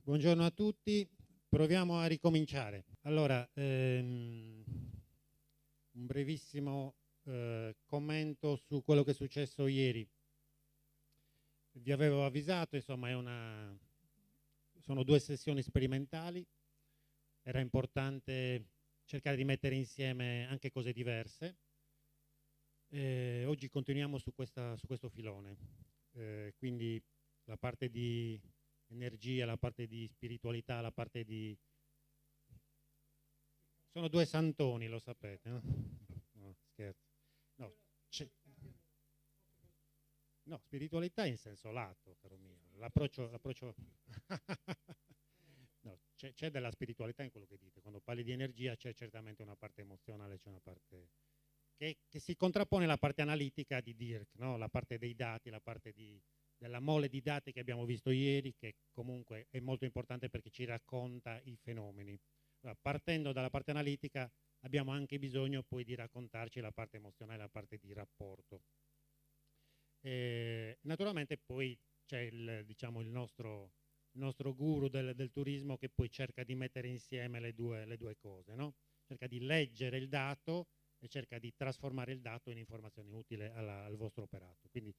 Buongiorno a tutti, proviamo a ricominciare. Allora, un brevissimo commento su quello che è successo ieri. Vi avevo avvisato, insomma, sono 2 sessioni sperimentali, era importante cercare di mettere insieme anche cose diverse. Oggi continuiamo su questo filone, quindi la parte di energia, la parte di spiritualità, la parte di... Sono 2 santoni, lo sapete, no? No, scherzo. No, no, spiritualità in senso lato, caro mio. L'approccio... No, c'è della spiritualità in quello che dite. Quando parli di energia c'è certamente una parte emozionale, c'è una parte che si contrappone alla parte analitica di Dirk, no? La parte dei dati, la parte della mole di dati che abbiamo visto ieri, che comunque è molto importante perché ci racconta i fenomeni. Allora, partendo dalla parte analitica abbiamo anche bisogno poi di raccontarci la parte emozionale, la parte di rapporto. Naturalmente poi c'è il nostro guru del turismo che poi cerca di mettere insieme le due cose, no? Cerca di leggere il dato e cerca di trasformare il dato in informazione utile al vostro operato. Quindi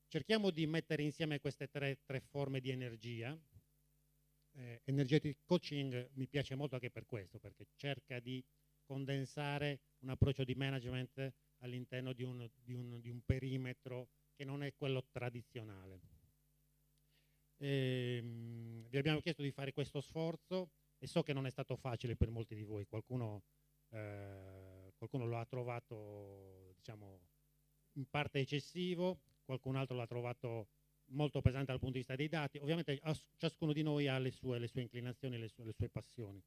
cerchiamo di mettere insieme queste tre forme di energia. Energetic coaching mi piace molto anche per questo, perché cerca di condensare un approccio di management all'interno di un perimetro che non è quello tradizionale. Vi abbiamo chiesto di fare questo sforzo e so che non è stato facile per molti di voi, qualcuno lo ha trovato, diciamo, in parte eccessivo, qualcun altro l'ha trovato molto pesante dal punto di vista dei dati. Ovviamente ciascuno di noi ha le sue inclinazioni, le sue passioni.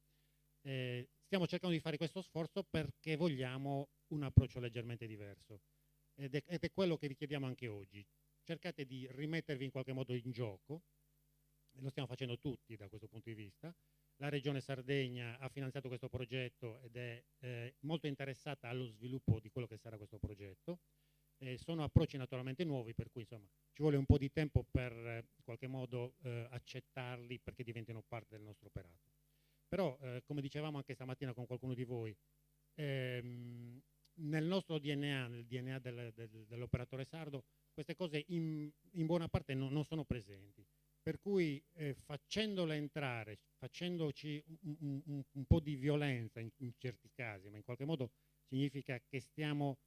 Stiamo cercando di fare questo sforzo perché vogliamo un approccio leggermente diverso ed è quello che vi chiediamo anche oggi. Cercate di rimettervi in qualche modo in gioco, e lo stiamo facendo tutti da questo punto di vista. La Regione Sardegna ha finanziato questo progetto ed è molto interessata allo sviluppo di quello che sarà questo progetto. Sono approcci naturalmente nuovi, per cui insomma ci vuole un po' di tempo per in qualche modo accettarli perché diventino parte del nostro operato. Però come dicevamo anche stamattina con qualcuno di voi, nel nostro DNA, nel DNA dell'operatore sardo, queste cose in buona parte non sono presenti. Per cui facendole entrare, facendoci un po' di violenza in certi casi, ma in qualche modo significa che stiamo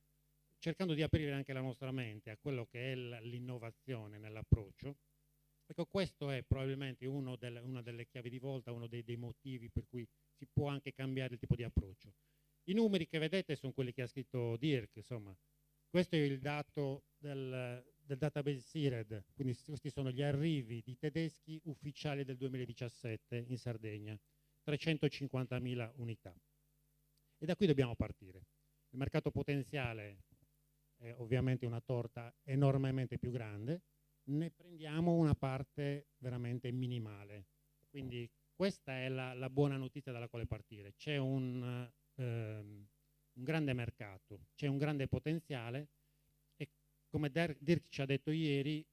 cercando di aprire anche la nostra mente a quello che è l'innovazione nell'approccio. Ecco, questo è probabilmente una delle chiavi di volta, uno dei motivi per cui si può anche cambiare il tipo di approccio. I numeri che vedete sono quelli che ha scritto Dirk, insomma. Questo è il dato del database SIRED, quindi questi sono gli arrivi di tedeschi ufficiali del 2017 in Sardegna, 350.000 unità. E da qui dobbiamo partire. Il mercato potenziale è ovviamente una torta enormemente più grande, ne prendiamo una parte veramente minimale. Quindi questa è la buona notizia dalla quale partire. C'è un grande mercato, c'è un grande potenziale e come Dirk ci ha detto ieri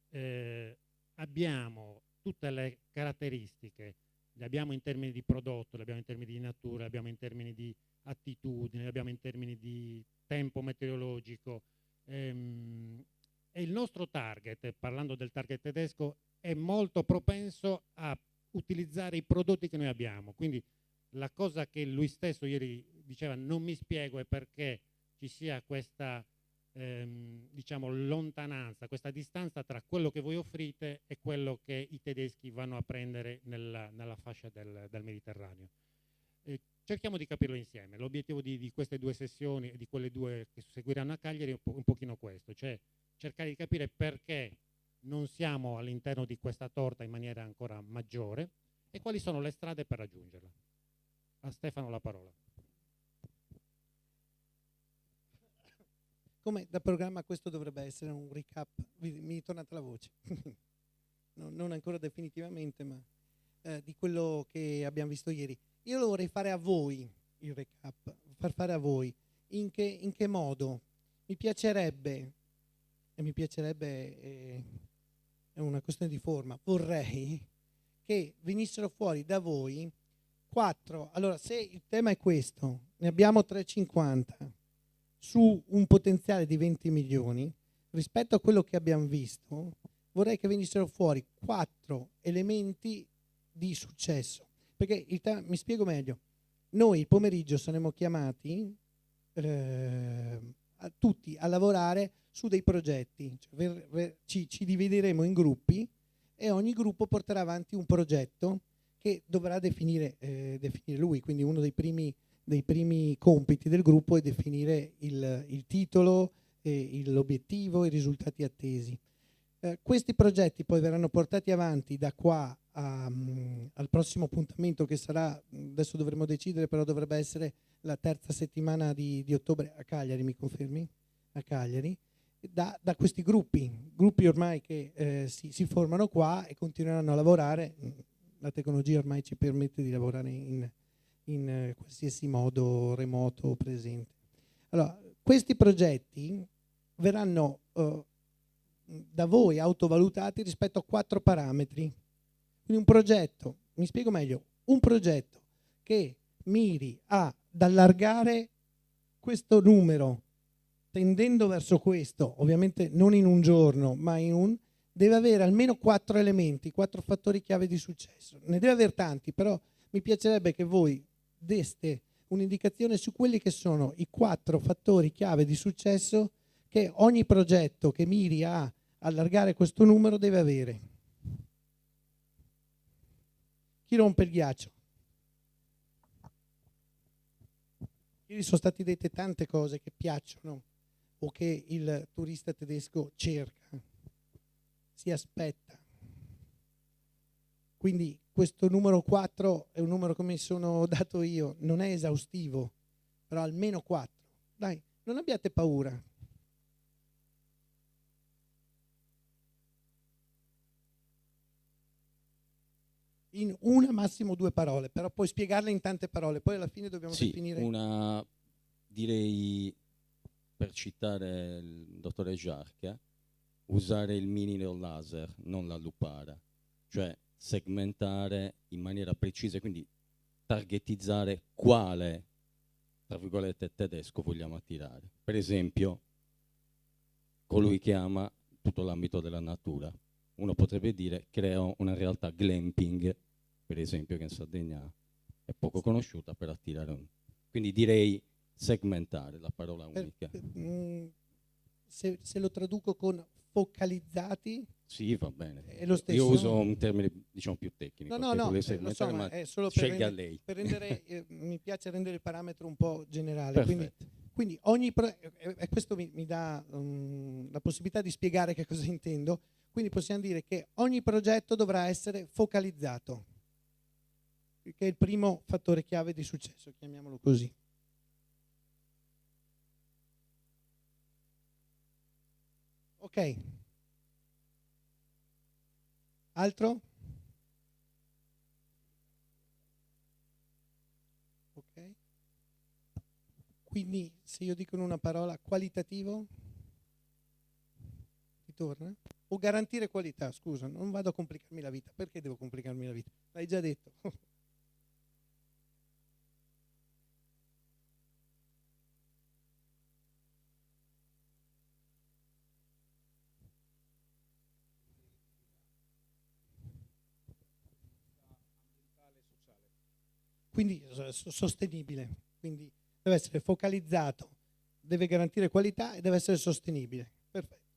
abbiamo tutte le caratteristiche, le abbiamo in termini di prodotto, le abbiamo in termini di natura, le abbiamo in termini di attitudini, le abbiamo in termini di tempo meteorologico. E il nostro target, parlando del target tedesco, è molto propenso a utilizzare i prodotti che noi abbiamo. Quindi la cosa che lui stesso ieri diceva, non mi spiego, è perché ci sia questa diciamo lontananza, questa distanza tra quello che voi offrite e quello che i tedeschi vanno a prendere nella fascia del Mediterraneo. Cerchiamo di capirlo insieme. L'obiettivo di queste 2 sessioni e di quelle 2 che seguiranno a Cagliari è un pochino questo, cioè cercare di capire perché non siamo all'interno di questa torta in maniera ancora maggiore e quali sono le strade per raggiungerla. A Stefano la parola. Come da programma questo dovrebbe essere un recap, mi è tornata la voce, non ancora definitivamente, ma di quello che abbiamo visto ieri. Io lo vorrei fare a voi, il recap, far fare a voi. In che modo? Mi piacerebbe, è una questione di forma, vorrei che venissero fuori da voi 4. Allora, se il tema è questo, ne abbiamo 350 su un potenziale di 20 milioni, rispetto a quello che abbiamo visto, vorrei che venissero fuori 4 elementi di successo. Perché mi spiego meglio. Noi il pomeriggio saremo chiamati tutti a lavorare su dei progetti, cioè, ci divideremo in gruppi e ogni gruppo porterà avanti un progetto che dovrà definire lui, quindi uno dei primi compiti del gruppo è definire il titolo, l'obiettivo, i risultati attesi. Questi progetti poi verranno portati avanti da qua al prossimo appuntamento, che sarà, adesso dovremo decidere, però dovrebbe essere la terza settimana di ottobre a Cagliari, mi confermi? A Cagliari, da questi gruppi ormai che si formano qua e continueranno a lavorare. La tecnologia ormai ci permette di lavorare in qualsiasi modo, remoto o presente. Allora, questi progetti verranno da voi autovalutati rispetto a 4 parametri. Quindi un progetto, mi spiego meglio, un progetto che miri ad allargare questo numero tendendo verso questo, ovviamente non in un giorno, ma deve avere almeno 4 elementi, 4 fattori chiave di successo. Ne deve avere tanti, però mi piacerebbe che voi deste un'indicazione su quelli che sono i 4 fattori chiave di successo che ogni progetto che miri a allargare questo numero deve avere. Chi rompe il ghiaccio? Ieri sono state dette tante cose che piacciono o che il turista tedesco cerca, si aspetta. Quindi questo numero 4 è un numero che mi sono dato io, non è esaustivo, però almeno 4. Dai, non abbiate paura. In una, massimo 2 parole, però puoi spiegarle in tante parole, poi alla fine dobbiamo definire. Direi, per citare il dottore Jarque, usare il mini neolaser, non la lupara, cioè segmentare in maniera precisa, quindi targetizzare quale, tra virgolette, tedesco vogliamo attirare. Per esempio, colui che ama tutto l'ambito della natura. Uno potrebbe dire creo una realtà glamping, per esempio, che in Sardegna è poco conosciuta, per attirare Quindi direi segmentare, la parola unica. Se lo traduco con focalizzati, sì, va bene. È lo stesso. Io uso un termine, diciamo, più tecnico. No, lo so, ma è solo scelga lei. Per rendere, mi piace rendere il parametro un po' generale. Perfetto. Quindi questo mi dà la possibilità di spiegare che cosa intendo. Quindi possiamo dire che ogni progetto dovrà essere focalizzato, che è il primo fattore chiave di successo, chiamiamolo così. Ok. Altro? Ok. Quindi se io dico in una parola qualitativo, ti torna? O garantire qualità, scusa, non vado a complicarmi la vita. Perché devo complicarmi la vita? L'hai già detto. Quindi sostenibile, quindi deve essere focalizzato, deve garantire qualità e deve essere sostenibile. Perfetto.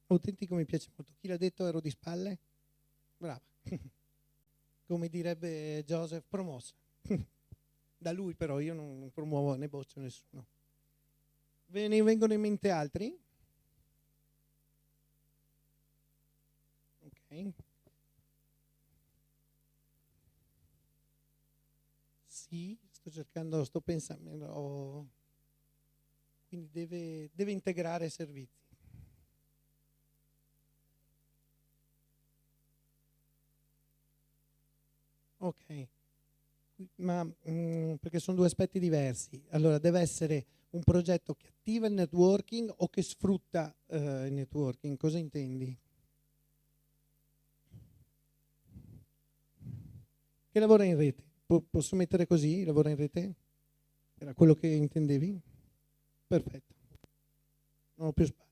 Autentico mi piace molto. Chi l'ha detto? Ero di spalle? Brava. Come direbbe Joseph, promossa. Da lui però, io non promuovo né boccio nessuno. Ve ne vengono in mente altri? Ok. Sì, sto pensando. Quindi deve integrare servizi. Ok. perché sono due aspetti diversi. Allora, deve essere un progetto che attiva il networking o che sfrutta il networking? Cosa intendi? Che lavora in rete? Posso mettere così? Lavora in rete? Era quello che intendevi? Perfetto. Non ho più spazio.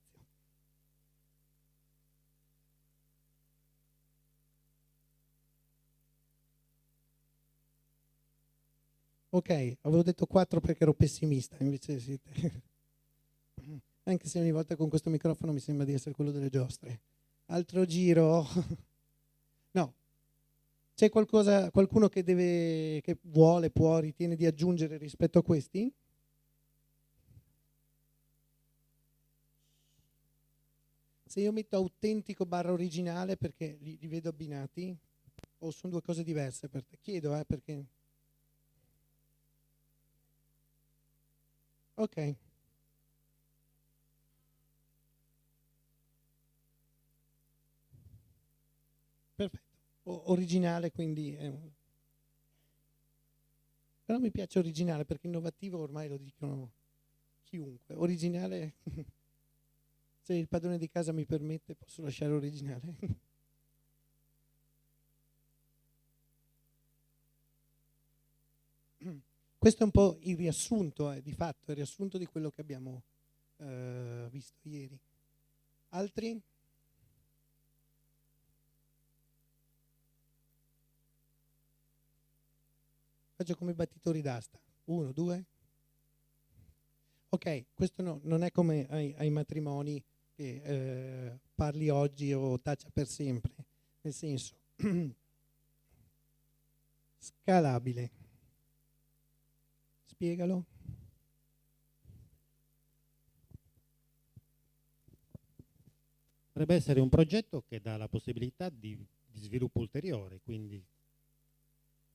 Ok, avevo detto 4 perché ero pessimista, invece siete... Anche se ogni volta con questo microfono mi sembra di essere quello delle giostre. Altro giro? No. C'è qualcuno che vuole, può, ritiene di aggiungere rispetto a questi? Se io metto autentico barra originale, perché li vedo abbinati, o sono due cose diverse per te? Chiedo, perché... Ok. Perfetto. Originale, quindi... Però mi piace originale, perché innovativo ormai lo dicono chiunque. Originale... Se il padrone di casa mi permette, posso lasciare originale. Questo è un po' il riassunto, di fatto, il riassunto di quello che abbiamo visto ieri. Altri? Faccio come battitori d'asta. 1, 2. Ok, questo non è come ai matrimoni che parli oggi o taccia per sempre. Nel senso, scalabile. Spiegalo. Potrebbe essere un progetto che dà la possibilità di sviluppo ulteriore, quindi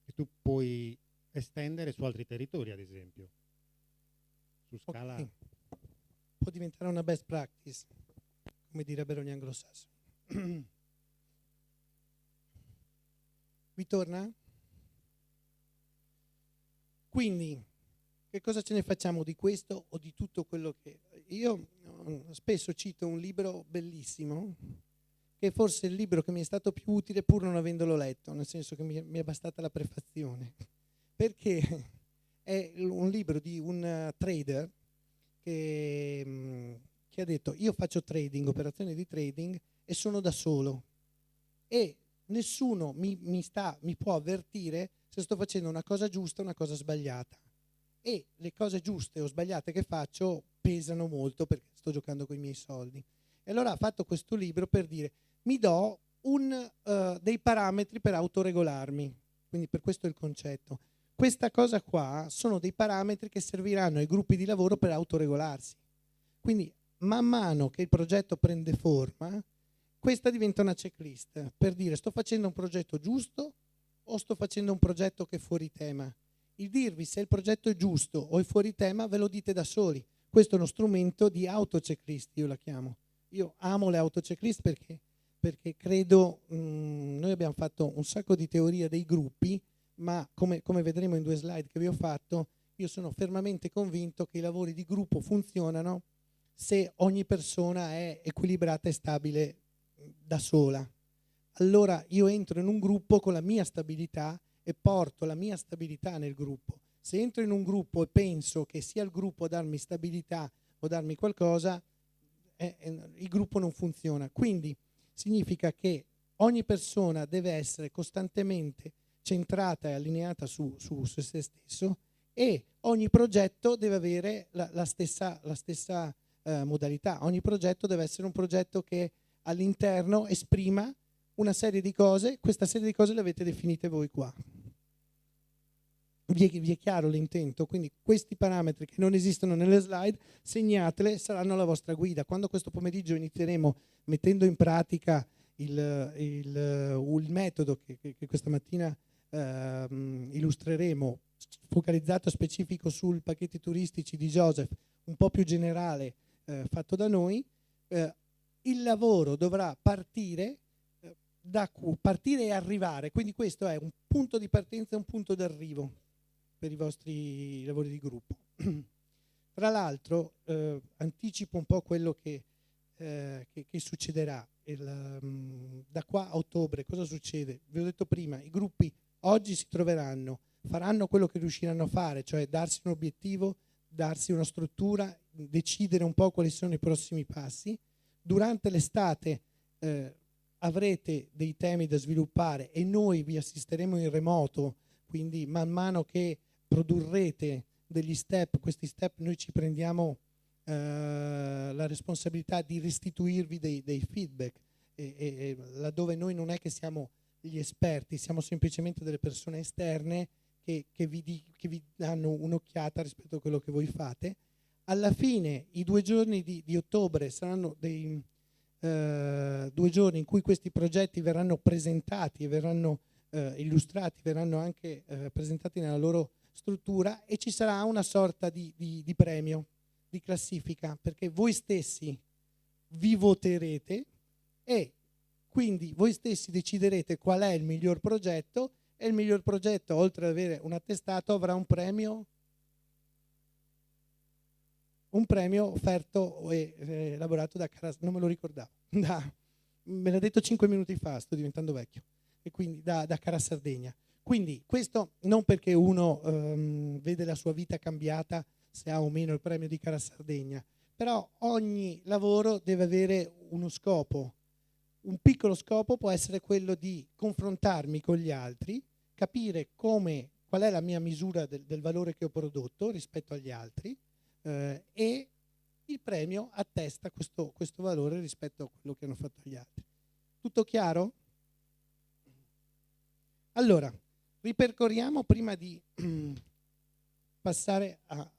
che tu puoi estendere su altri territori, ad esempio, su scala. Okay. Può diventare una best practice, come direbbero gli anglosassoni. Vi torna? Quindi, che cosa ce ne facciamo di questo o di tutto quello che... Io spesso cito un libro bellissimo, che è forse il libro che mi è stato più utile pur non avendolo letto, nel senso che mi è bastata la prefazione, perché è un libro di un trader che ha detto: io faccio trading, operazioni di trading, e sono da solo e nessuno mi può avvertire se sto facendo una cosa giusta o una cosa sbagliata, e le cose giuste o sbagliate che faccio pesano molto perché sto giocando con i miei soldi. E allora ha fatto questo libro per dire: mi do dei parametri per autoregolarmi, quindi per questo è il concetto. Questa cosa qua sono dei parametri che serviranno ai gruppi di lavoro per autoregolarsi. Quindi man mano che il progetto prende forma, questa diventa una checklist per dire: sto facendo un progetto giusto o sto facendo un progetto che è fuori tema. Il dirvi se il progetto è giusto o è fuori tema ve lo dite da soli. Questo è uno strumento di auto-checklist, io la chiamo. Io amo le auto-checklist perché credo, noi abbiamo fatto un sacco di teoria dei gruppi, ma come vedremo in 2 slide che vi ho fatto, io sono fermamente convinto che i lavori di gruppo funzionano se ogni persona è equilibrata e stabile da sola. Allora io entro in un gruppo con la mia stabilità e porto la mia stabilità nel gruppo. Se entro in un gruppo e penso che sia il gruppo a darmi stabilità o darmi qualcosa, il gruppo non funziona. Quindi significa che ogni persona deve essere costantemente centrata e allineata su se stesso, e ogni progetto deve avere la stessa modalità. Ogni progetto deve essere un progetto che all'interno esprima una serie di cose. Questa serie di cose le avete definite voi qua. Vi è chiaro l'intento? Quindi questi parametri che non esistono nelle slide, segnatele, saranno la vostra guida. Quando questo pomeriggio inizieremo mettendo in pratica il metodo che questa mattina illustreremo, focalizzato specifico sul pacchetti turistici di Joseph, un po' più generale, fatto da noi, il lavoro dovrà partire partire e arrivare, quindi questo è un punto di partenza e un punto d'arrivo. per i vostri lavori di gruppo. Tra l'altro anticipo un po' quello che succederà. Da qua a ottobre cosa succede? Vi ho detto prima, i gruppi oggi si troveranno, faranno quello che riusciranno a fare, cioè darsi un obiettivo, darsi una struttura, decidere un po' quali sono i prossimi passi. Durante l'estate avrete dei temi da sviluppare e noi vi assisteremo in remoto, quindi man mano che produrrete degli step, questi step noi ci prendiamo la responsabilità di restituirvi dei feedback e laddove noi non è che siamo gli esperti, siamo semplicemente delle persone esterne che vi danno un'occhiata rispetto a quello che voi fate. Alla fine i 2 giorni di ottobre saranno dei 2 giorni in cui questi progetti verranno presentati e verranno illustrati, verranno anche presentati nella loro struttura e ci sarà una sorta di premio, di classifica, perché voi stessi vi voterete e quindi voi stessi deciderete qual è il miglior progetto e il miglior progetto, oltre ad avere un attestato, avrà un premio offerto e elaborato da non me lo ricordavo, me l'ha detto 5 minuti fa, sto diventando vecchio, e quindi da Cara Sardegna. Quindi questo non perché uno vede la sua vita cambiata se ha o meno il premio di Cara Sardegna, però ogni lavoro deve avere uno scopo. Un piccolo scopo può essere quello di confrontarmi con gli altri, capire qual è la mia misura del valore che ho prodotto rispetto agli altri e il premio attesta questo valore rispetto a quello che hanno fatto gli altri. Tutto chiaro? Allora, ripercorriamo prima di passare a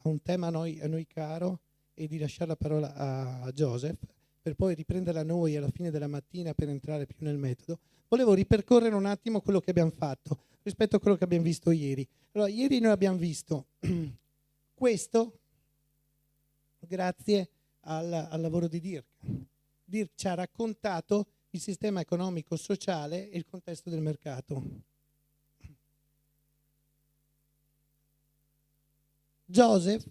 un tema a noi caro e di lasciare la parola a Joseph per poi riprenderla noi alla fine della mattina per entrare più nel metodo. Volevo ripercorrere un attimo quello che abbiamo fatto rispetto a quello che abbiamo visto ieri. Allora, ieri noi abbiamo visto questo grazie al lavoro di Dirk. Dirk ci ha raccontato il sistema economico-sociale e il contesto del mercato. Joseph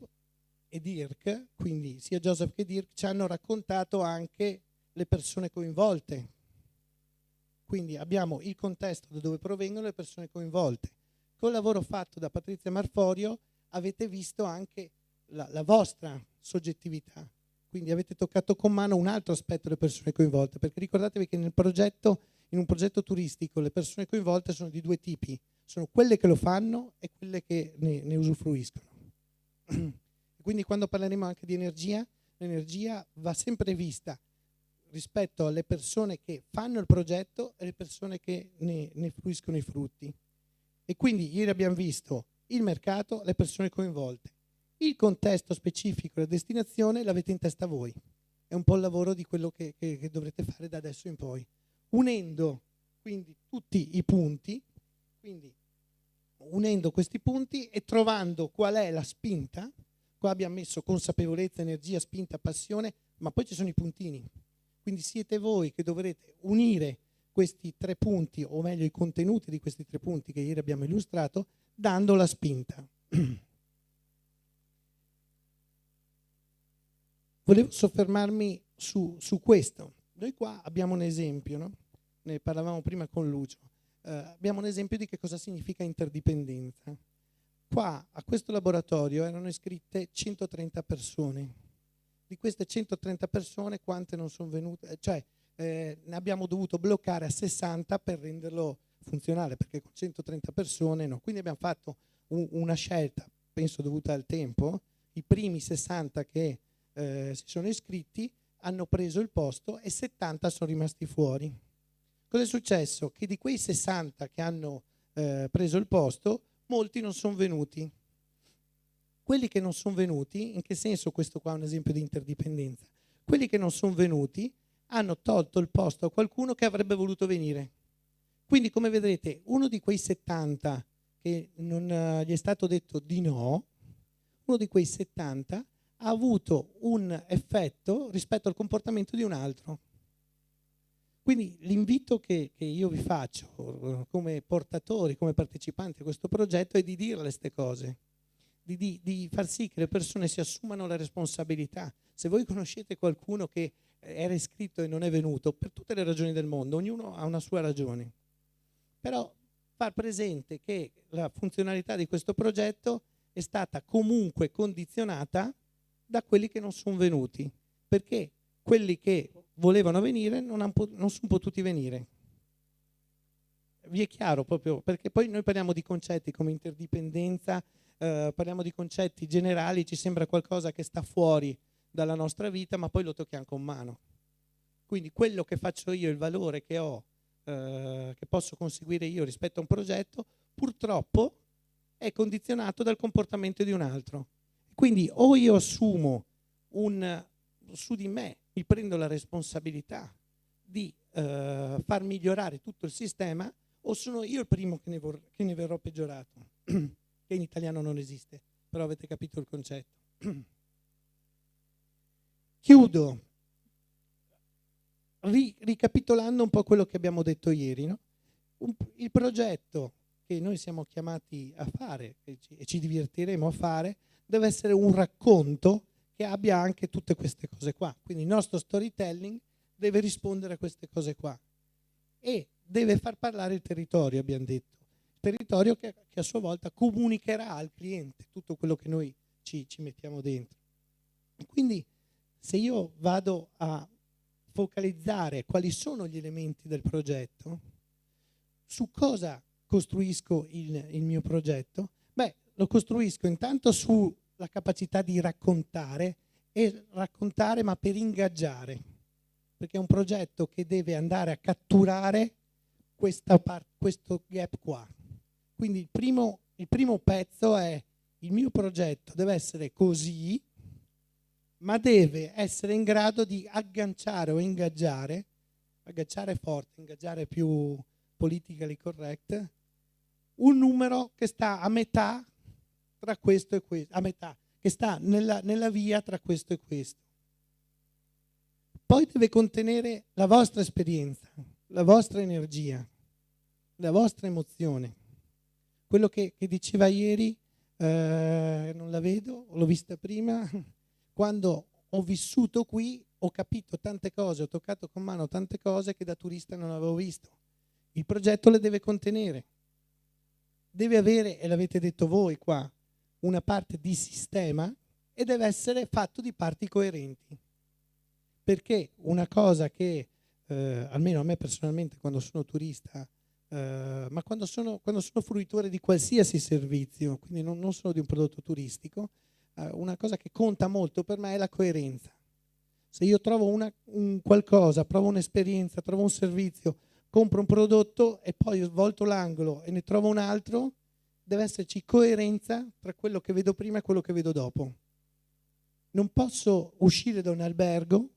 e Dirk, quindi sia Joseph che Dirk, ci hanno raccontato anche le persone coinvolte. Quindi abbiamo il contesto da dove provengono le persone coinvolte. Col lavoro fatto da Patrizia Marforio avete visto anche la vostra soggettività. Quindi avete toccato con mano un altro aspetto delle persone coinvolte, perché ricordatevi che in un progetto turistico le persone coinvolte sono di 2 tipi, sono quelle che lo fanno e quelle che ne usufruiscono. Quindi quando parleremo anche di energia, l'energia va sempre vista rispetto alle persone che fanno il progetto e le persone che ne fruiscono i frutti. E quindi ieri abbiamo visto il mercato, le persone coinvolte. Il contesto specifico, la destinazione l'avete in testa voi. È un po' il lavoro di quello che dovrete fare da adesso in poi. Unendo quindi tutti i punti, unendo questi punti e trovando qual è la spinta. Qua abbiamo messo consapevolezza, energia, spinta, passione, ma poi ci sono i puntini. Quindi siete voi che dovrete unire questi 3 punti, o meglio i contenuti di questi 3 punti che ieri abbiamo illustrato, dando la spinta. Volevo soffermarmi su questo. Noi qua abbiamo un esempio, no? Ne parlavamo prima con Lucio. Abbiamo un esempio di che cosa significa interdipendenza. Qua a questo laboratorio erano iscritte 130 persone. Di queste 130 persone quante non sono venute? Ne abbiamo dovuto bloccare a 60 per renderlo funzionale, perché con 130 persone no. Quindi abbiamo fatto una scelta, penso dovuta al tempo. I primi 60 che si sono iscritti hanno preso il posto e 70 sono rimasti fuori. Cosa è successo? Che di quei 60 che hanno preso il posto, molti non sono venuti. Quelli che non sono venuti, in che senso questo qua è un esempio di interdipendenza? Quelli che non sono venuti hanno tolto il posto a qualcuno che avrebbe voluto venire. Quindi, come vedrete, uno di quei 70 che non gli è stato detto di no, uno di quei 70 ha avuto un effetto rispetto al comportamento di un altro. Quindi l'invito che io vi faccio come portatori, come partecipanti a questo progetto è di dire queste cose, di far sì che le persone si assumano la responsabilità. Se voi conoscete qualcuno che era iscritto e non è venuto, per tutte le ragioni del mondo, ognuno ha una sua ragione, però far presente che la funzionalità di questo progetto è stata comunque condizionata da quelli che non sono venuti, perché quelli che volevano venire non sono potuti venire. Vi è chiaro proprio? Perché poi noi parliamo di concetti come interdipendenza, parliamo di concetti generali, ci sembra qualcosa che sta fuori dalla nostra vita, ma poi lo tocchiamo con mano. Quindi quello che faccio io, il valore che ho, che posso conseguire io rispetto a un progetto, purtroppo è condizionato dal comportamento di un altro. Quindi o io assumo su di me, mi prendo la responsabilità di far migliorare tutto il sistema, o sono io il primo che ne verrò peggiorato, che in italiano non esiste, però avete capito il concetto. Chiudo ricapitolando un po' quello che abbiamo detto ieri, no? Il progetto che noi siamo chiamati a fare e ci divertiremo a fare deve essere un racconto che abbia anche tutte queste cose qua. Quindi il nostro storytelling deve rispondere a queste cose qua e deve far parlare il territorio, abbiamo detto. Il territorio che a sua volta comunicherà al cliente tutto quello che noi ci mettiamo dentro. Quindi se io vado a focalizzare quali sono gli elementi del progetto, su cosa costruisco il mio progetto? Beh, lo costruisco intanto sulla capacità di raccontare, e raccontare ma per ingaggiare, perché è un progetto che deve andare a catturare questo gap qua. Quindi il primo pezzo è: il mio progetto deve essere così, ma deve essere in grado di agganciare o ingaggiare è forte, ingaggiare è più politically correct, un numero che sta a metà tra questo e questo, a metà, che sta nella via tra questo e questo. Poi deve contenere la vostra esperienza, la vostra energia, la vostra emozione. Quello che diceva ieri, non la vedo, l'ho vista prima, quando ho vissuto qui ho capito tante cose, ho toccato con mano tante cose che da turista non avevo visto. Il progetto le deve contenere, deve avere, e l'avete detto voi qua, una parte di sistema e deve essere fatto di parti coerenti. Perché una cosa che, almeno a me personalmente quando sono turista, ma quando sono fruitore di qualsiasi servizio, quindi non solo di un prodotto turistico, una cosa che conta molto per me è la coerenza. Se io trovo un qualcosa, provo un'esperienza, trovo un servizio, compro un prodotto e poi volto l'angolo e ne trovo un altro, deve esserci coerenza tra quello che vedo prima e quello che vedo dopo. Non posso uscire da un albergo.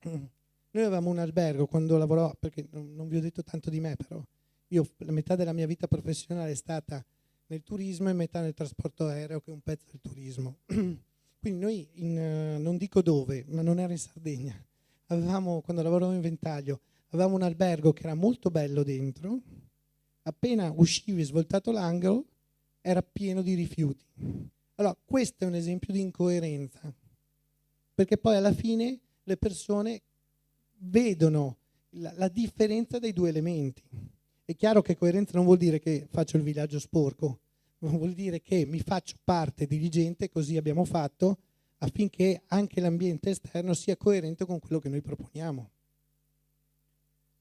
Noi avevamo un albergo quando lavoravo, perché non vi ho detto tanto di me, però io la metà della mia vita professionale è stata nel turismo e metà nel trasporto aereo, che è un pezzo del turismo. Quindi noi, non dico dove, ma non era in Sardegna, quando lavoravamo in Ventaglio, avevamo un albergo che era molto bello dentro, appena uscivi svoltato l'angolo era pieno di rifiuti. Allora questo è un esempio di incoerenza, perché poi alla fine le persone vedono la differenza dei due elementi. È chiaro che coerenza non vuol dire che faccio il villaggio sporco, vuol dire che mi faccio parte diligente, così abbiamo fatto, affinché anche l'ambiente esterno sia coerente con quello che noi proponiamo.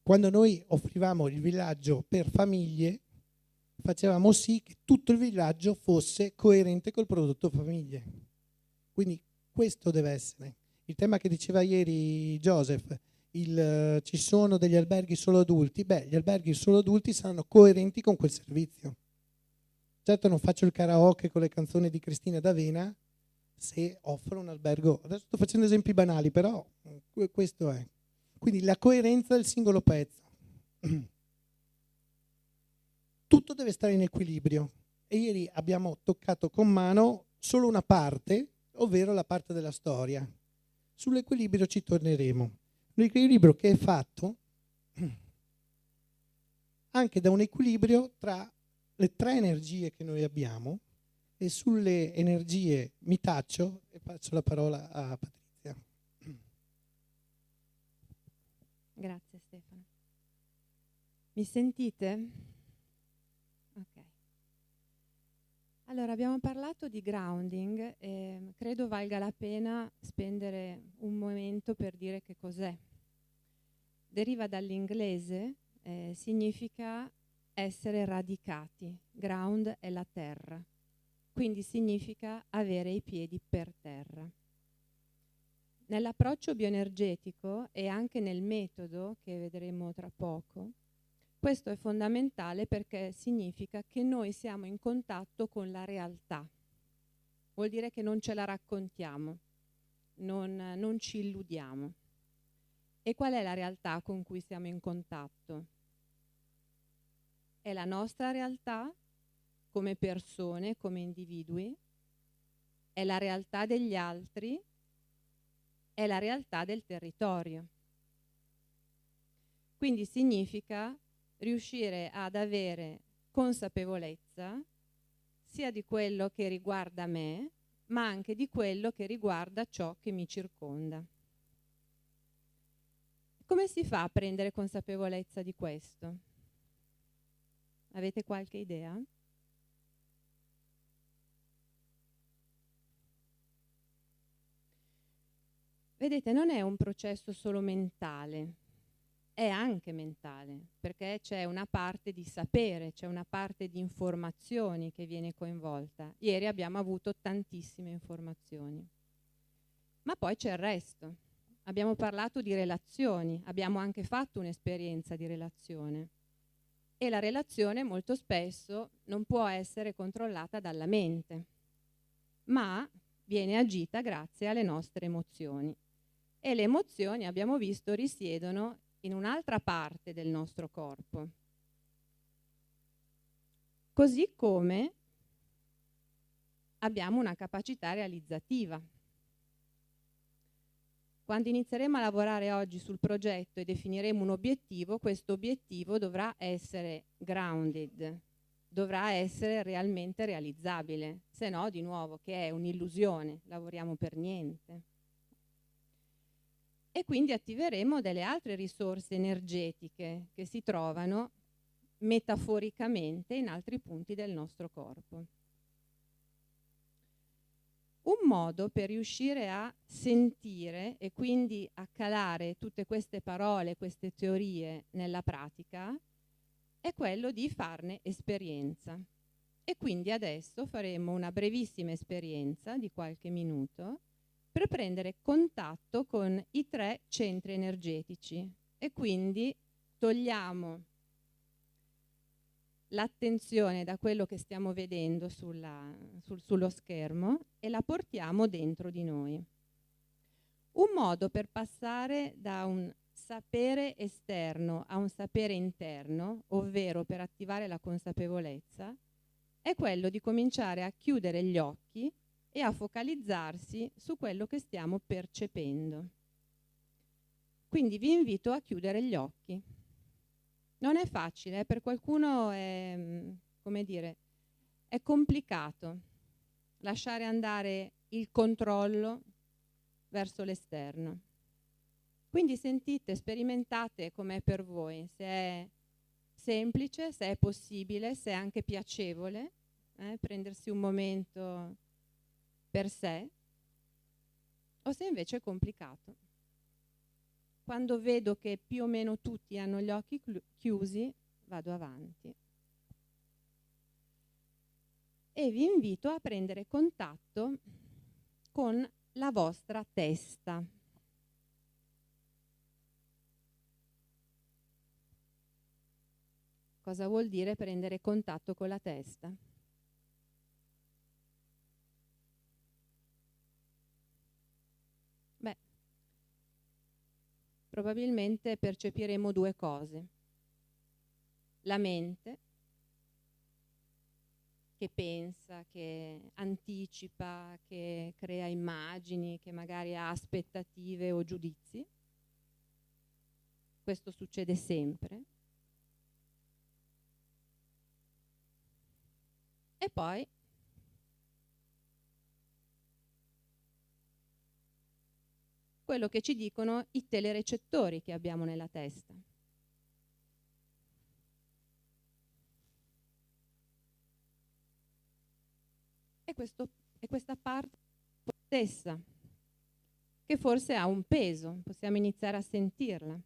Quando noi offrivamo il villaggio per famiglie, facevamo sì che tutto il villaggio fosse coerente col prodotto famiglie. Quindi questo deve essere. Il tema che diceva ieri Joseph, ci sono degli alberghi solo adulti, gli alberghi solo adulti saranno coerenti con quel servizio. Certo non faccio il karaoke con le canzoni di Cristina D'Avena se offro un albergo. Adesso sto facendo esempi banali, però questo è. Quindi la coerenza del singolo pezzo. Tutto deve stare in equilibrio. E ieri abbiamo toccato con mano solo una parte, ovvero la parte della storia. Sull'equilibrio ci torneremo. L'equilibrio che è fatto anche da un equilibrio tra le tre energie che noi abbiamo, e sulle energie mi taccio e faccio la parola a Patrizia. Grazie Stefano. Mi sentite? Ok. Allora, abbiamo parlato di grounding e credo valga la pena spendere un momento per dire che cos'è. Deriva dall'inglese, significa essere radicati. Ground è la terra, quindi significa avere i piedi per terra. Nell'approccio bioenergetico e anche nel metodo, che vedremo tra poco, questo è fondamentale perché significa che noi siamo in contatto con la realtà. Vuol dire che non ce la raccontiamo, non ci illudiamo. E qual è la realtà con cui siamo in contatto? È la nostra realtà come persone, come individui, è la realtà degli altri, è la realtà del territorio. Quindi significa riuscire ad avere consapevolezza sia di quello che riguarda me, ma anche di quello che riguarda ciò che mi circonda. Come si fa a prendere consapevolezza di questo? Avete qualche idea? Vedete, non è un processo solo mentale, è anche mentale, perché c'è una parte di sapere, c'è una parte di informazioni che viene coinvolta. Ieri abbiamo avuto tantissime informazioni. Ma poi c'è il resto. Abbiamo parlato di relazioni, abbiamo anche fatto un'esperienza di relazione. E la relazione molto spesso non può essere controllata dalla mente, ma viene agita grazie alle nostre emozioni. E le emozioni, abbiamo visto, risiedono in un'altra parte del nostro corpo. Così come abbiamo una capacità realizzativa. Quando inizieremo a lavorare oggi sul progetto e definiremo un obiettivo, questo obiettivo dovrà essere grounded, dovrà essere realmente realizzabile, se no, di nuovo, che è un'illusione, lavoriamo per niente. E quindi attiveremo delle altre risorse energetiche che si trovano metaforicamente in altri punti del nostro corpo. Un modo per riuscire a sentire e quindi a calare tutte queste parole, queste teorie nella pratica, è quello di farne esperienza. E quindi adesso faremo una brevissima esperienza di qualche minuto per prendere contatto con i 3 centri energetici e quindi togliamo l'attenzione da quello che stiamo vedendo sullo schermo e la portiamo dentro di noi. Un modo per passare da un sapere esterno a un sapere interno, ovvero per attivare la consapevolezza, è quello di cominciare a chiudere gli occhi e a focalizzarsi su quello che stiamo percependo. Quindi vi invito a chiudere gli occhi. Non è facile, per qualcuno è, come dire, è complicato lasciare andare il controllo verso l'esterno. Quindi sentite, sperimentate com'è per voi, se è semplice, se è possibile, se è anche piacevole, prendersi un momento per sé, o se invece è complicato. Quando vedo che più o meno tutti hanno gli occhi chiusi, vado avanti. E vi invito a prendere contatto con la vostra testa. Cosa vuol dire prendere contatto con la testa? Beh, probabilmente percepiremo 2 cose. La mente, che pensa, che anticipa, che crea immagini, che magari ha aspettative o giudizi. questo succede sempre. E poi quello che ci dicono i telerecettori che abbiamo nella testa. E questa parte stessa, che forse ha un peso, possiamo iniziare a sentirla.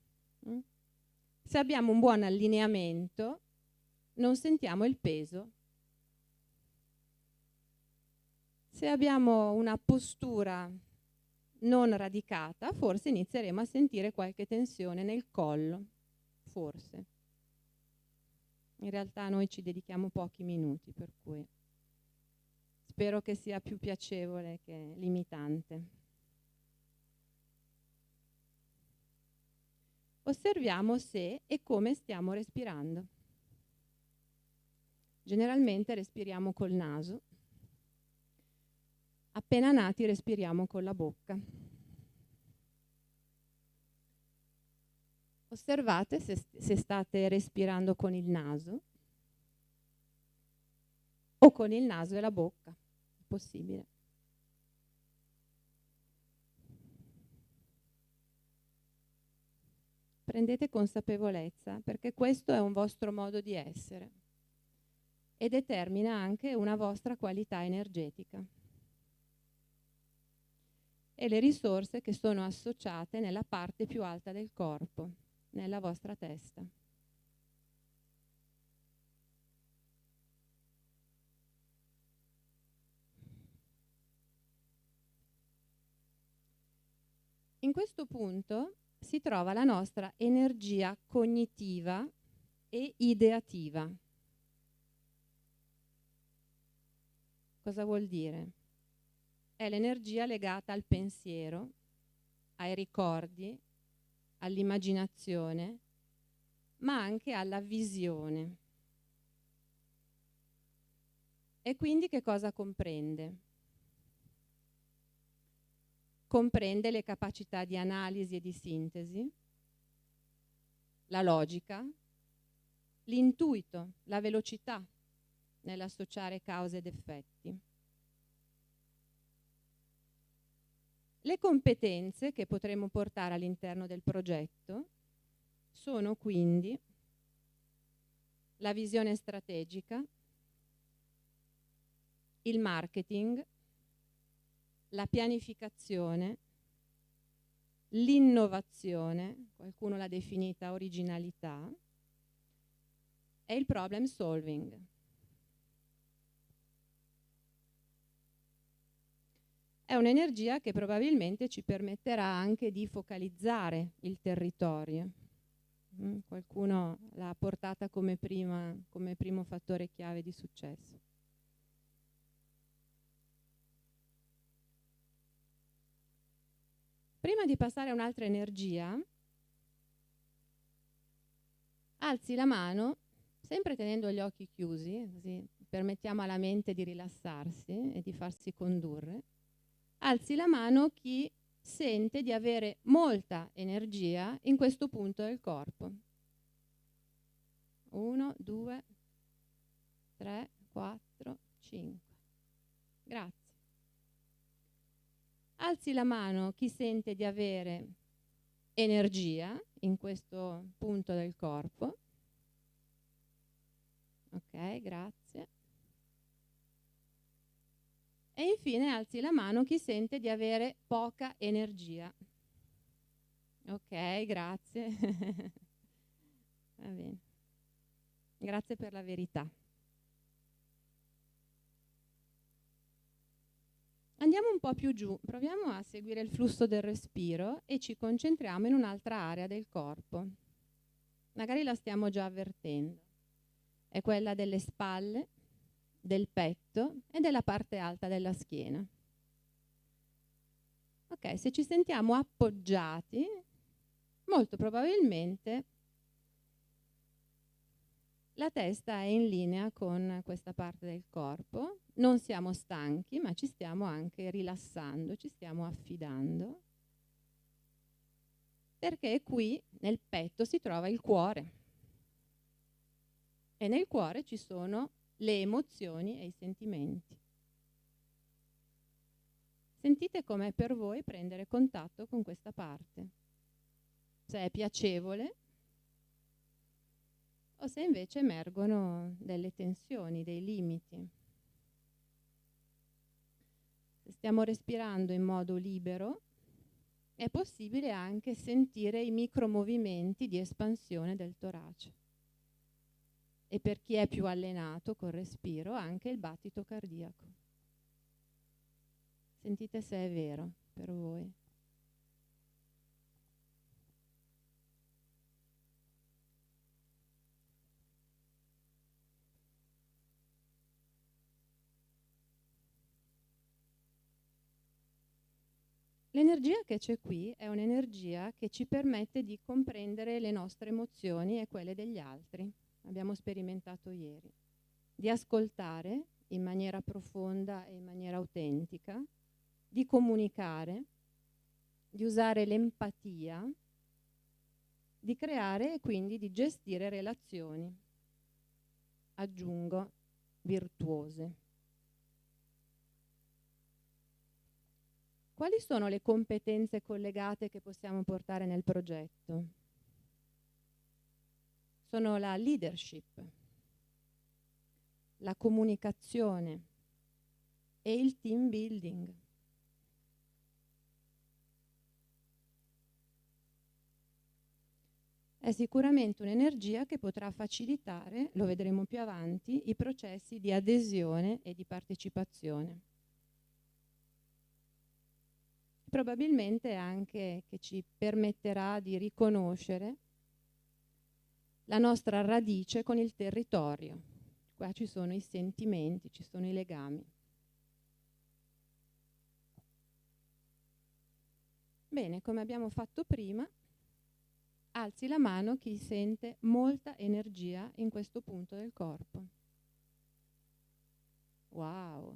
Se abbiamo un buon allineamento, non sentiamo il peso. Se abbiamo una postura non radicata, forse inizieremo a sentire qualche tensione nel collo, forse. In realtà noi ci dedichiamo pochi minuti, per cui spero che sia più piacevole che limitante. Osserviamo se e come stiamo respirando. Generalmente respiriamo col naso. Appena nati respiriamo con la bocca. Osservate se state respirando con il naso o con il naso e la bocca. È possibile. Prendete consapevolezza, perché questo è un vostro modo di essere e determina anche una vostra qualità energetica e le risorse che sono associate nella parte più alta del corpo, nella vostra testa. In questo punto si trova la nostra energia cognitiva e ideativa. Cosa vuol dire? È l'energia legata al pensiero, ai ricordi, all'immaginazione, ma anche alla visione. E quindi che cosa comprende? Comprende le capacità di analisi e di sintesi, la logica, l'intuito, la velocità nell'associare cause ed effetti. Le competenze che potremo portare all'interno del progetto sono quindi la visione strategica, il marketing, la pianificazione, l'innovazione, qualcuno l'ha definita originalità, e il problem solving. È un'energia che probabilmente ci permetterà anche di focalizzare il territorio. Qualcuno l'ha portata come primo fattore chiave di successo. Prima di passare a un'altra energia, alzi la mano, sempre tenendo gli occhi chiusi, così permettiamo alla mente di rilassarsi e di farsi condurre. Alzi la mano chi sente di avere molta energia in questo punto del corpo. 1, 2, 3, 4, 5. Grazie. Alzi la mano chi sente di avere energia in questo punto del corpo. Ok, grazie. E infine alzi la mano chi sente di avere poca energia. Ok, grazie. Va bene. Grazie per la verità. Andiamo un po' più giù, proviamo a seguire il flusso del respiro e ci concentriamo in un'altra area del corpo. Magari la stiamo già avvertendo. È quella delle spalle, del petto e della parte alta della schiena. Ok, se ci sentiamo appoggiati, molto probabilmente la testa è in linea con questa parte del corpo. Non siamo stanchi, ma ci stiamo anche rilassando, ci stiamo affidando. Perché qui nel petto si trova il cuore e nel cuore ci sono le emozioni e i sentimenti. Sentite com'è per voi prendere contatto con questa parte, se è piacevole o se invece emergono delle tensioni, dei limiti. Se stiamo respirando in modo libero, è possibile anche sentire i micromovimenti di espansione del torace. E per chi è più allenato col respiro, anche il battito cardiaco. Sentite se è vero per voi. L'energia che c'è qui è un'energia che ci permette di comprendere le nostre emozioni e quelle degli altri. Abbiamo sperimentato ieri. Di ascoltare in maniera profonda e in maniera autentica, di comunicare, di usare l'empatia, di creare e quindi di gestire relazioni, aggiungo, virtuose. Quali sono le competenze collegate che possiamo portare nel progetto? Sono la leadership, la comunicazione e il team building. È sicuramente un'energia che potrà facilitare, lo vedremo più avanti, i processi di adesione e di partecipazione. Probabilmente anche che ci permetterà di riconoscere la nostra radice con il territorio. Qua ci sono i sentimenti, ci sono i legami. Bene, come abbiamo fatto prima, alzi la mano chi sente molta energia in questo punto del corpo. Wow!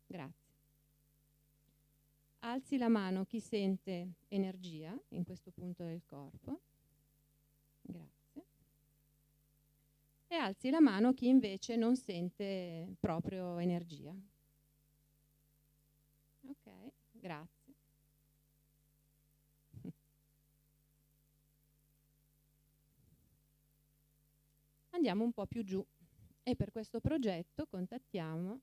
Grazie. Alzi la mano chi sente energia in questo punto del corpo. Grazie. E alzi la mano chi invece non sente proprio energia. Ok, grazie. Andiamo un po' più giù e per questo progetto contattiamo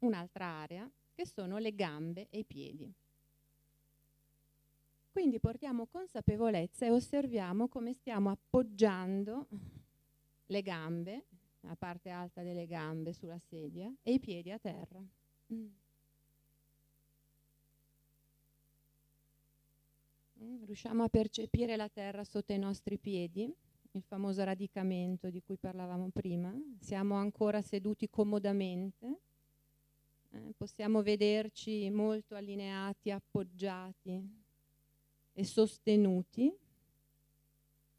un'altra area che sono le gambe e i piedi. Quindi portiamo consapevolezza e osserviamo come stiamo appoggiando le gambe, la parte alta delle gambe sulla sedia e i piedi a terra. Riusciamo a percepire la terra sotto i nostri piedi, il famoso radicamento di cui parlavamo prima. Siamo ancora seduti comodamente, possiamo vederci molto allineati, appoggiati e sostenuti,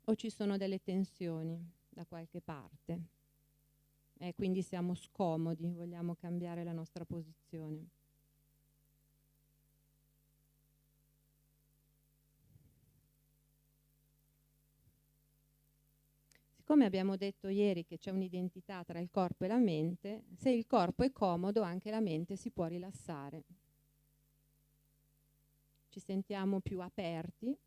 o ci sono delle tensioni da qualche parte e quindi siamo scomodi, vogliamo cambiare la nostra posizione. Siccome abbiamo detto ieri che c'è un'identità tra il corpo e la mente, se il corpo è comodo anche la mente si può rilassare. Ci sentiamo più aperti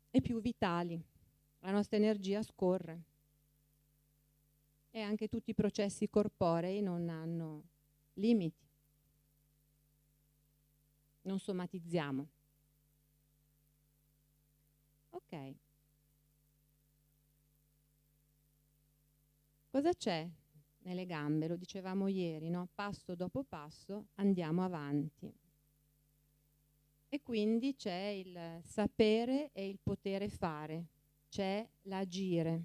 e più vitali, la nostra energia scorre e anche tutti i processi corporei non hanno limiti, non somatizziamo. Ok. Cosa c'è nelle gambe? Lo dicevamo ieri, no? Passo dopo passo andiamo avanti. E quindi c'è il sapere e il potere fare, c'è l'agire,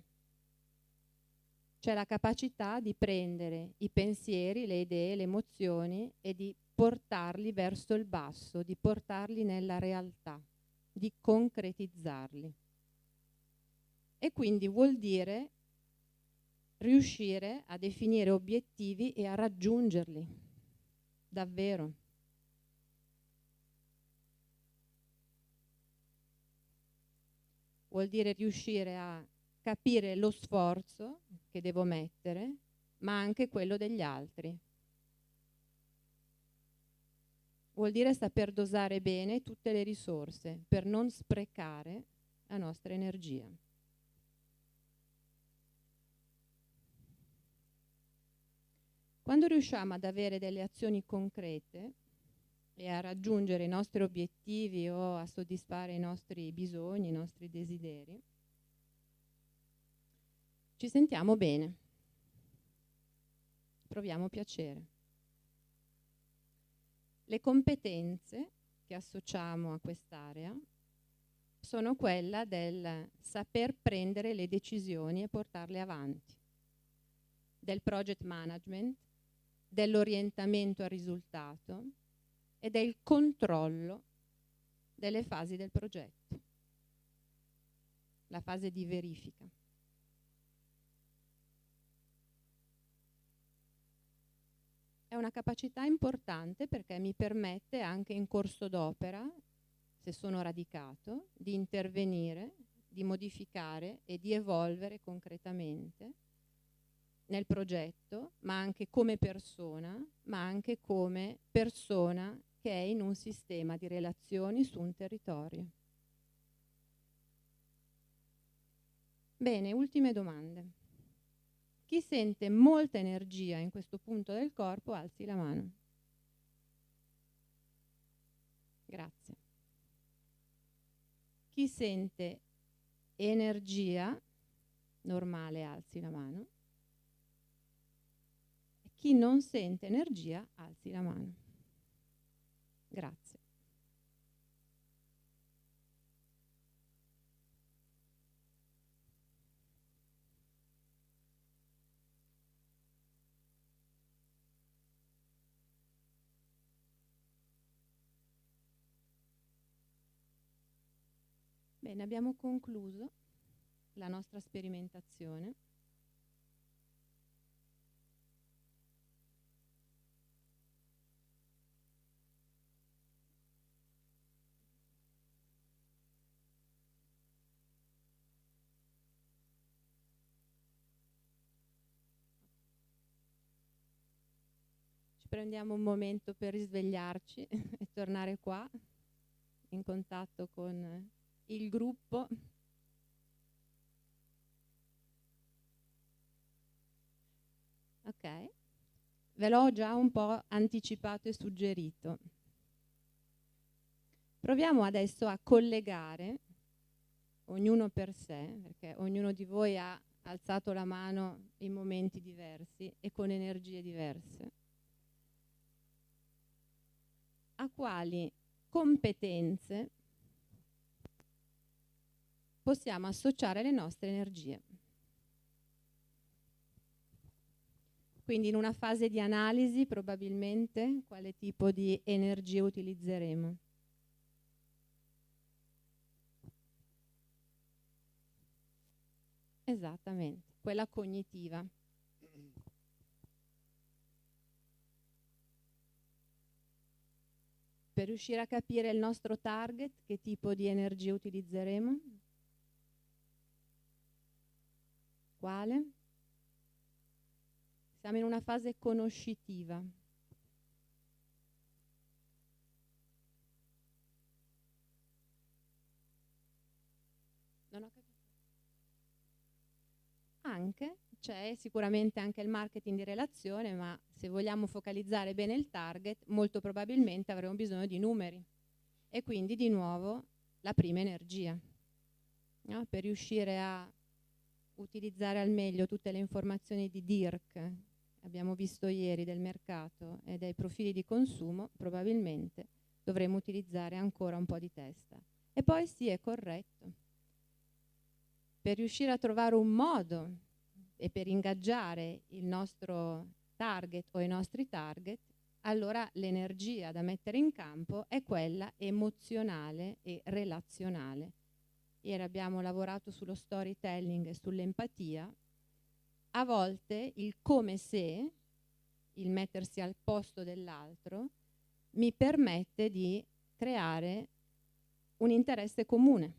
c'è la capacità di prendere i pensieri, le idee, le emozioni e di portarli verso il basso, di portarli nella realtà, di concretizzarli. E quindi vuol dire riuscire a definire obiettivi e a raggiungerli, davvero. vuol dire riuscire a capire lo sforzo che devo mettere, ma anche quello degli altri. Vuol dire saper dosare bene tutte le risorse per non sprecare la nostra energia. Quando riusciamo ad avere delle azioni concrete e a raggiungere i nostri obiettivi o a soddisfare i nostri bisogni, i nostri desideri, ci sentiamo bene, proviamo piacere. Le competenze che associamo a quest'area sono quella del saper prendere le decisioni e portarle avanti, del project management, dell'orientamento al risultato e del controllo delle fasi del progetto, la fase di verifica. È una capacità importante perché mi permette anche in corso d'opera, se sono radicato, di intervenire, di modificare e di evolvere concretamente nel progetto, ma anche come persona, ma anche come persona che è in un sistema di relazioni su un territorio. Bene, ultime domande. Chi sente molta energia in questo punto del corpo, alzi la mano. Grazie. Chi sente energia, normale, alzi la mano. E chi non sente energia, alzi la mano. Grazie. Bene, abbiamo concluso la nostra sperimentazione. Ci prendiamo un momento per risvegliarci e tornare qua in contatto con il gruppo. Ok, ve l'ho già un po' anticipato e suggerito. Proviamo adesso a collegare, ognuno per sé, perché ognuno di voi ha alzato la mano in momenti diversi e con energie diverse, a quali competenze possiamo associare le nostre energie. Quindi in una fase di analisi probabilmente quale tipo di energia utilizzeremo. Esattamente, quella cognitiva. Per riuscire a capire il nostro target, che tipo di energia utilizzeremo? Quale? Siamo in una fase conoscitiva. Non ho capito. Anche, c'è sicuramente anche il marketing di relazione, ma se vogliamo focalizzare bene il target, molto probabilmente avremo bisogno di numeri. E quindi di nuovo la prima energia, no? Per riuscire a utilizzare al meglio tutte le informazioni di Dirk, abbiamo visto ieri, del mercato e dei profili di consumo, probabilmente dovremo utilizzare ancora un po' di testa. E poi sì, è corretto. Per riuscire a trovare un modo e per ingaggiare il nostro target o i nostri target, allora l'energia da mettere in campo è quella emozionale e relazionale. Ieri abbiamo lavorato sullo storytelling e sull'empatia. A volte il come se, il mettersi al posto dell'altro, mi permette di creare un interesse comune.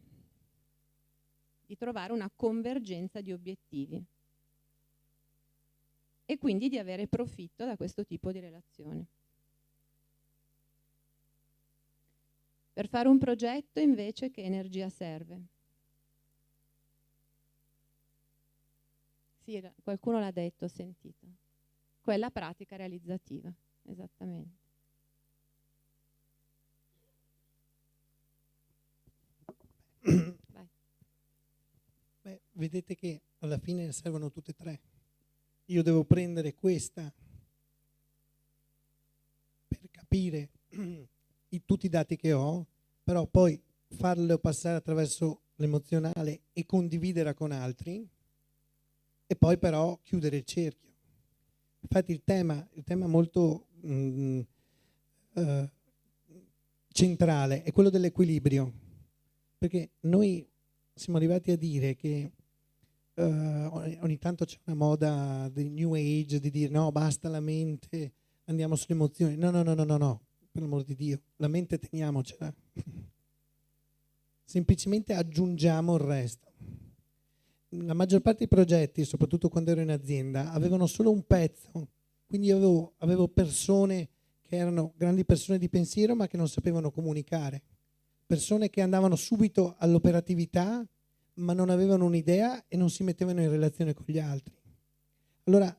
di trovare una convergenza di obiettivi e quindi di avere profitto da questo tipo di relazione. Per fare un progetto invece che energia serve? Sì, qualcuno l'ha detto, ho sentito. Quella pratica realizzativa, esattamente. Vai. Beh, vedete che alla fine servono tutte e tre. Io devo prendere questa per capire tutti i dati che ho, però poi farlo passare attraverso l'emozionale e condividere con altri, e poi però chiudere il cerchio. Infatti il tema molto centrale è quello dell'equilibrio, perché noi siamo arrivati a dire che ogni tanto c'è una moda di New Age di dire no, basta la mente, andiamo sulle emozioni. No, per l'amor di Dio, la mente teniamocela. Semplicemente aggiungiamo il resto. La maggior parte dei progetti, soprattutto quando ero in azienda, avevano solo un pezzo, quindi io avevo persone che erano grandi persone di pensiero ma che non sapevano comunicare, persone che andavano subito all'operatività ma non avevano un'idea e non si mettevano in relazione con gli altri. Allora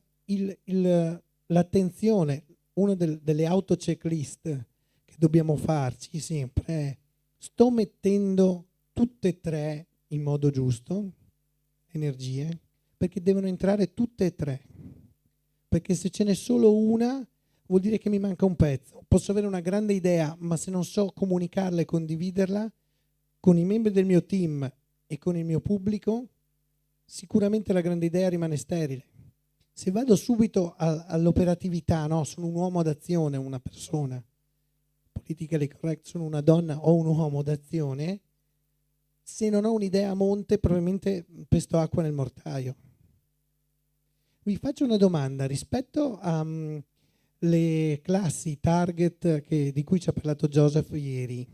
l'attenzione, una delle auto checklist che dobbiamo farci sempre è: sto mettendo tutte e tre in modo giusto, energie, perché devono entrare tutte e tre, perché se ce n'è solo una vuol dire che mi manca un pezzo. Posso avere una grande idea, ma se non so comunicarla e condividerla con i membri del mio team e con il mio pubblico, sicuramente la grande idea rimane sterile. Se vado subito all'operatività, no, sono un uomo d'azione, una persona, politically correct, sono una donna o un uomo d'azione, se non ho un'idea a monte probabilmente pesto acqua nel mortaio. Vi faccio una domanda rispetto alle classi target di cui ci ha parlato Joseph ieri.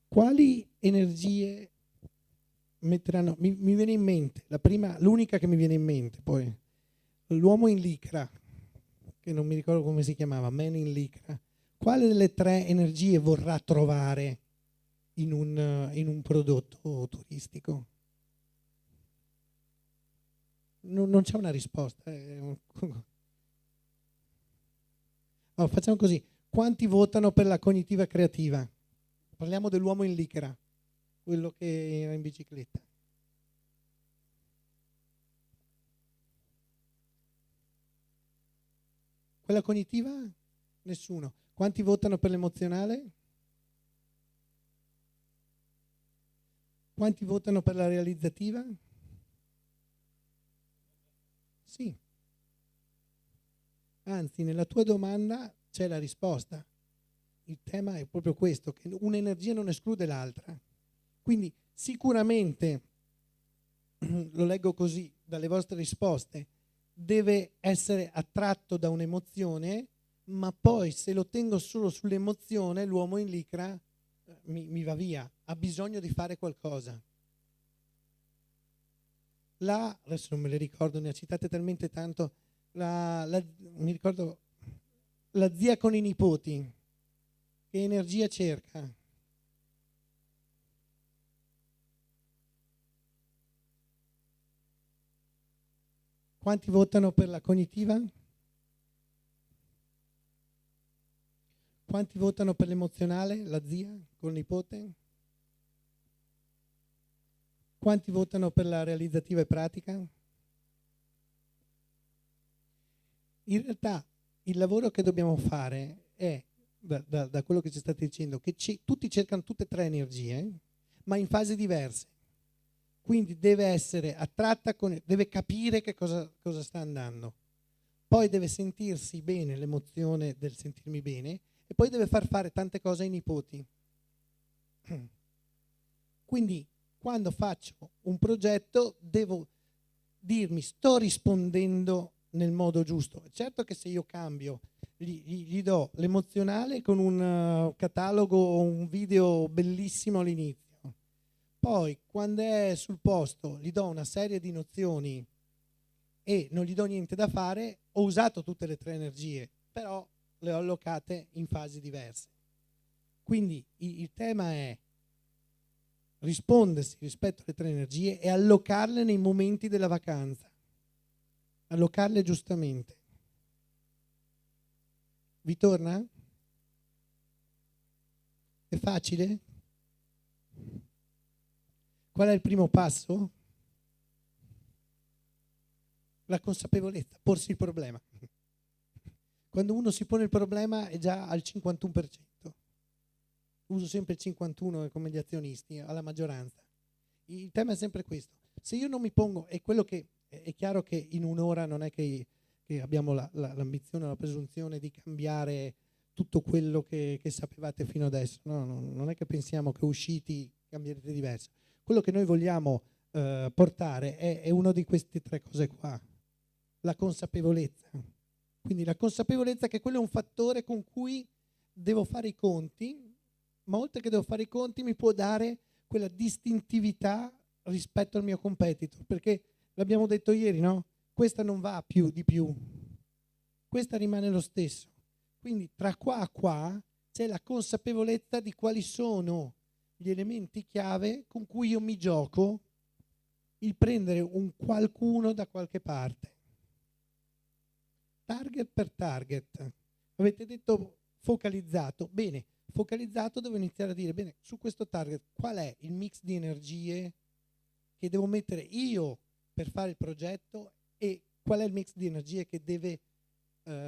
Quali energie metteranno? Mi viene in mente, l'unica che mi viene in mente poi, l'uomo in licra, che non mi ricordo come si chiamava, Man in licra. Quale delle tre energie vorrà trovare in un prodotto turistico? Non c'è una risposta. Oh, facciamo così. Quanti votano per la cognitiva creativa? Parliamo dell'uomo in licra, quello che era in bicicletta. Quella cognitiva? Nessuno. Quanti votano per l'emozionale? Quanti votano per la realizzativa? Sì. Anzi, nella tua domanda c'è la risposta. Il tema è proprio questo, che un'energia non esclude l'altra. Quindi sicuramente, lo leggo così dalle vostre risposte, deve essere attratto da un'emozione, ma poi se lo tengo solo sull'emozione, l'uomo in licra mi va via, ha bisogno di fare qualcosa. Adesso non me le ricordo, ne ha citate talmente tanto, mi ricordo la zia con i nipoti, che energia cerca? Quanti votano per la cognitiva? Quanti votano per l'emozionale, la zia col nipote? Quanti votano per la realizzativa e pratica? In realtà il lavoro che dobbiamo fare è, da quello che ci state dicendo, che tutti cercano tutte e tre energie, ma in fasi diverse. Quindi deve essere attratta, deve capire che cosa sta andando. Poi deve sentirsi bene, l'emozione del sentirmi bene, e poi deve far fare tante cose ai nipoti. Quindi quando faccio un progetto devo dirmi: sto rispondendo nel modo giusto. Certo che se io cambio, gli do l'emozionale con un catalogo o un video bellissimo all'inizio, poi quando è sul posto gli do una serie di nozioni e non gli do niente da fare, ho usato tutte le 3 energie, però le ho allocate in fasi diverse. Quindi il tema è rispondersi rispetto alle 3 energie e allocarle nei momenti della vacanza, allocarle giustamente. Vi torna? È facile? Qual è il primo passo? La consapevolezza, porsi il problema. Quando uno si pone il problema è già al 51%. Uso sempre il 51 come gli azionisti, alla maggioranza. Il tema è sempre questo. Se io non mi pongo, è quello che è chiaro che in un'ora non è che abbiamo l'ambizione o la presunzione di cambiare tutto quello che sapevate fino adesso. No, non è che pensiamo che usciti cambierete diverso. Quello che noi vogliamo portare è una di queste 3 cose qua. La consapevolezza. Quindi la consapevolezza che quello è un fattore con cui devo fare i conti, ma oltre che devo fare i conti mi può dare quella distintività rispetto al mio competitor, perché l'abbiamo detto ieri, no? Questa non va più di più, questa rimane lo stesso. Quindi tra qua a qua c'è la consapevolezza di quali sono gli elementi chiave con cui io mi gioco il prendere un qualcuno da qualche parte. Target per target. Avete detto focalizzato. Bene, focalizzato devo iniziare a dire, bene, su questo target qual è il mix di energie che devo mettere io per fare il progetto e qual è il mix di energie che deve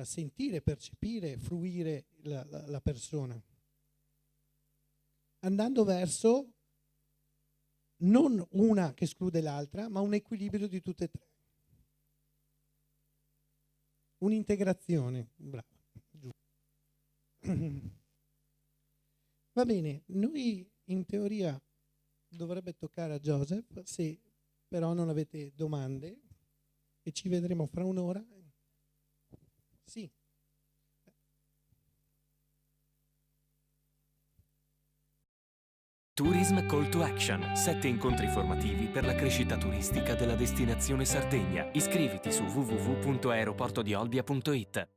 sentire, percepire, fruire la persona. Andando verso non una che esclude l'altra, ma un equilibrio di tutte e 3. Un'integrazione. Bravo. Va bene, noi in teoria dovrebbe toccare a Joseph, se però non avete domande, e ci vedremo fra un'ora. Sì. Tourism Call to Action, 7 incontri formativi per la crescita turistica della destinazione Sardegna. Iscriviti su www.aeroportodiolbia.it.